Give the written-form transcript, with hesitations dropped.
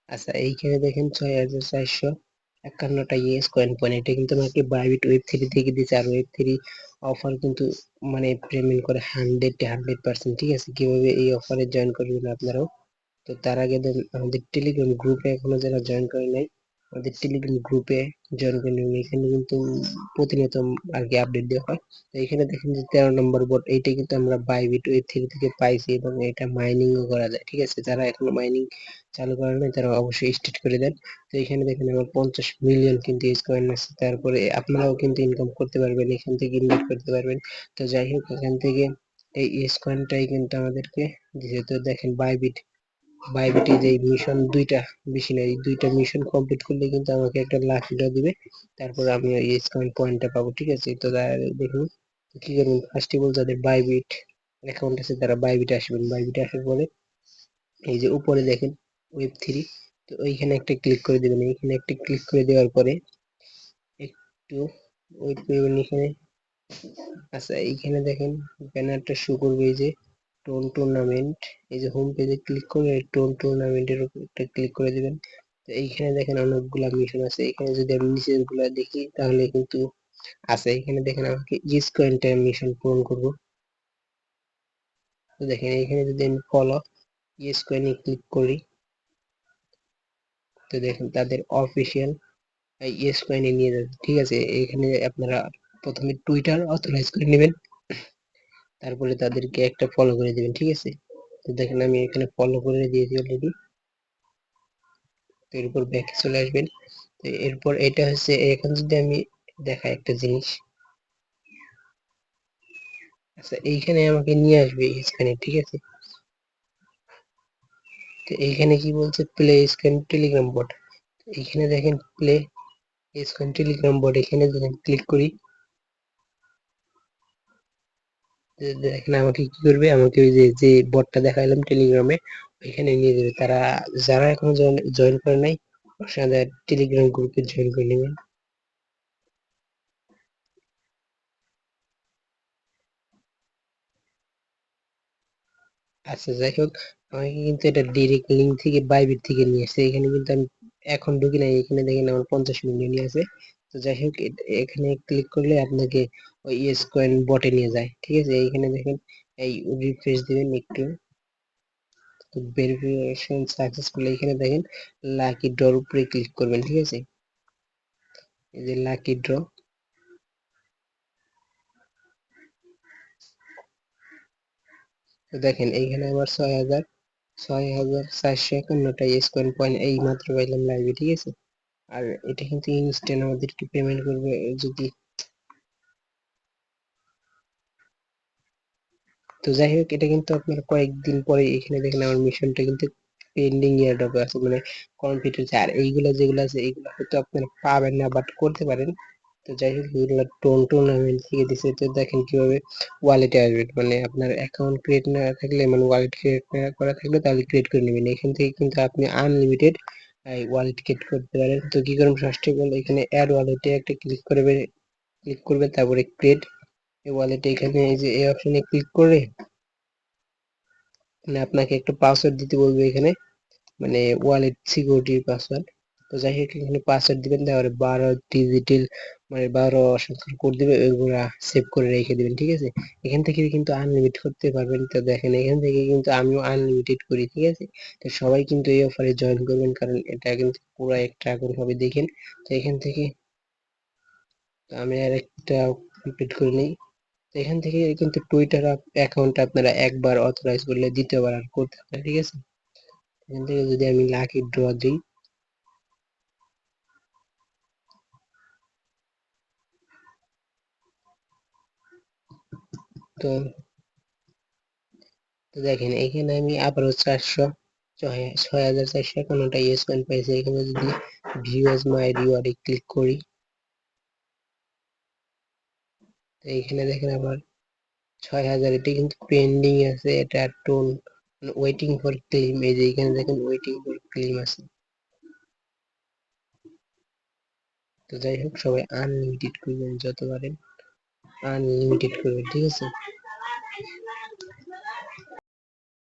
আচ্ছা, এইখানে দেখেন 6451টা ইয়েস কয়েন পয়েন্ট, এটা কিন্তু আমাকে বাইবিট ওয়েব 3 থেকে দিচ্ছে। আর ওয়েব 3 অফার কিন্তু মানে পেমেন্ট করে 100%। ঠিক আছে, কিভাবে এই অফারে জয়েন করবেন আপনারাও? তো তার আগে আমাদের টেলিগ্রাম গ্রুপে এখনো যারা জয়েন করে নাই, আমাদের টেলিগ্রাম গ্রুপে জয়েন করে নেবেন। এখানে কিন্তু প্রতিনিয়ত আর কি আপডেট দেওয়া হয়। তো এখানে দেখেন যে 13 নম্বর বট, এইটা কিন্তু আমরা বাইবিট ওয়েব 3 থেকে পাইছি এবং এটা মাইনিং ও করা যায়। ঠিক আছে, যারা এখনো মাইনিং চালু করে নাই তারা অবশ্যই স্টার্ট করে দেন। তো এখানে দেখেন আমার 50 মিলিয়ন কিন্তু এই কয়েন আছে। তারপরে আপনারাও কিন্তু ইনকাম করতে পারবেন, এখান থেকে ইনভেস্ট করতে পারবেন। তো যাই হোক, এখান থেকে এই ইস কয়েনটাই কিন্তু আমাদেরকে, যেহেতু দেখেন বাইবিটে যে মিশন দুইটা, বেশি না, এই দুইটা মিশন কমপ্লিট করলে কিন্তু আমাকে একটা লাকি ড্র দিবে। তারপর আমি ওই স্কয়ার পয়েন্টটা পাবো। ঠিক আছে, তো দেখুন কি করবেন। ফার্স্ট অফ অল যাদের বাইবিট অ্যাকাউন্ট আছে তারা বাইবিটে আসবেন। বাইবিটে আসার পরে এই যে উপরে দেখেন ওয়েব 3, তো ওইখানে একটা ক্লিক করে দিবেন। এইখানে একটা ক্লিক করে দেওয়ার পরে একটু ওয়েট করবেন এখানে। আচ্ছা, এইখানে দেখেন ব্যানারটা শো করবে, এই যে টোন টুর্নামেন্ট, এই যে হোম পেজে ক্লিক করে টোন টুর্নামেন্টের উপর একটা ক্লিক করে দিবেন। তো এইখানে দেখেন অনেকগুলা মিশন আছে। এখানে যদি আমি নিচের গুলা দেখি তাহলে কিন্তু আছে। এখানে দেখেন আমাকে ইস কয়েনটা মিশন পূরণ করব। তো দেখেন এইখানে যদি আমি ফলো ইস কয়েনে ক্লিক করি, তো দেখেন তাদের অফিসিয়াল ইস কয়েনে নিয়ে যাবে। ঠিক আছে, এখানে আপনারা প্রথমে টুইটার অথরাইজ করে নেবেন, তারপরে তাদেরকে একটা ফলো করে দিবেন। ঠিক আছে, তো দেখেন আমি এখানে ফলো করে দিয়েছি অলরেডি। তো এরপর ব্যাকে চলে আসবেন। তো এরপর এটা হচ্ছে, এখন যদি আমি দেখাই একটা জিনিস, আচ্ছা এইখানে আমাকে নিয়ে আসবে স্ক্যানে। ঠিক আছে, তো এইখানে কি বলছে, প্লে স্ক্যান টেলিগ্রাম বট। এইখানে দেখেন প্লে স্ক্যান টেলিগ্রাম বট, এখানে যদি ক্লিক করি, দেখেন আমাকে কি করবে, আমাকে ওই যে যে বটটা দেখাইলাম টেলিগ্রামে ওইখানে নিয়ে যাবে। তারা যারা এখনো জয়েন করে নাই সাথে টেলিগ্রাম গ্রুপে জয়েন করে নেবেন। আচ্ছা, যাই হোক, আমাকে কিন্তু এটা ডিরেক্ট লিঙ্ক থেকে বাইবিট থেকে নিয়ে আসছে। এখানে কিন্তু আমি এখন ঢুকি নাই। এখানে দেখেন আমার 50 মিলিয়ন নিয়ে আছে। তো যাই হোক, এখানে ক্লিক করলে আপনাকে ওই ইয়েস কয়েন বটে নিয়ে যায়। ঠিক আছে, এইখানে দেখেন এই রিফ্রেশ দিবেন একটু, ভেরিফিকেশন সাকসেসফুল। এখানে দেখেন লাকি ড্রর উপরে ক্লিক করবেন। ঠিক আছে, এই যে লাকি ড্র, তো দেখেন এইখানে আমার 6451টা ইয়েস কয়েন পয়েন্ট এই মাত্র পাইলাম লাইভে। ঠিক আছে, আর এটা কিন্তু ইনস্ট্যান্ট আমাদেরকে পেমেন্ট করবে যদি। তো যাই হোক, এটা কিন্তু আপনার কয়েকদিন পরে, এখানে দেখেন আমার মিশনটা কিন্তু পেন্ডিং এয়ারড্রপে আছে, মানে কমপ্লিট হচ্ছে। আর এইগুলা যেগুলো আছে এইগুলো হয়তো আপনারা পাবেন না, বাট করতে পারেন। তো যাই হোক, এগুলো টুর্নামেন্ট থেকে দিছে। তো দেখেন কিভাবে ওয়ালেটে আসবে, মানে আপনার অ্যাকাউন্ট ক্রিয়েট না থাকলে, মানে ওয়ালেট ক্রিয়েট না করা থাকলে তাহলে ক্রিয়েট করে নেবেন। এখান থেকে কিন্তু আপনি আনলিমিটেড ওয়ালেট ক্রিয়েট করতে পারেন। তো কি করবেন, ফার্স্ট অফ অল এখানে অ্যাড ওয়ালেটে একটা ক্লিক করবেন, তারপরে ক্রিয়েট ওয়ালেট, এখানে এই যে এই অপশনে ক্লিক করে মানে আপনাকে একটা পাসওয়ার্ড দিতে বলবে এখানে, মানে ওয়ালেট সিকিউরিটির পাসওয়ার্ড। তো যাই হোক, এখানে পাসওয়ার্ড দিবেন, তারপরে 12 ডিজিটাল মানে 12 সংখ্যার কোড দিবে, ওইগুলা সেভ করে রেখে দিবেন। ঠিক আছে, এখান থেকে কিন্তু আনলিমিট করতে পারবেন। তো দেখেন এখান থেকে কিন্তু আমিও আনলিমিটেড করি। ঠিক আছে, তো সবাই কিন্তু এই অফারে জয়েন করবেন, কারণ এটা কিন্তু পুরো একটা আগুন হবে দেখেন। তো এখান থেকে তো আমি আর একটা কমপ্লিট করে নিই। তো এখান থেকে কিন্তু টুইটার অ্যাকাউন্ট আপনারা একবার অথরাইজ করলে দ্বিতীয়বার আর করতে পারেন। ঠিক আছে, এখান থেকে যদি আমি লাকি ড্র দিই, তো তো দেখেন এখানে আমি আবারও 6451টা ইয়েস কয়েন পাইছি। এখানে যদি ভিউ এজ মাই রিওয়ার্ডে ক্লিক করি, তো এখানে দেখেন আবার 6000, এটি কিন্তু পেন্ডিং আছে। এটা টোন ওয়েটিং ফর ক্লেম, এই যে এখানে দেখেন ওয়েটিং ফর ক্লেম আছে। তো যাই হোক, সবাই আনলিমিটেড করবেন, যত পারেন আনলিমিটেড করবেন। ঠিক আছে,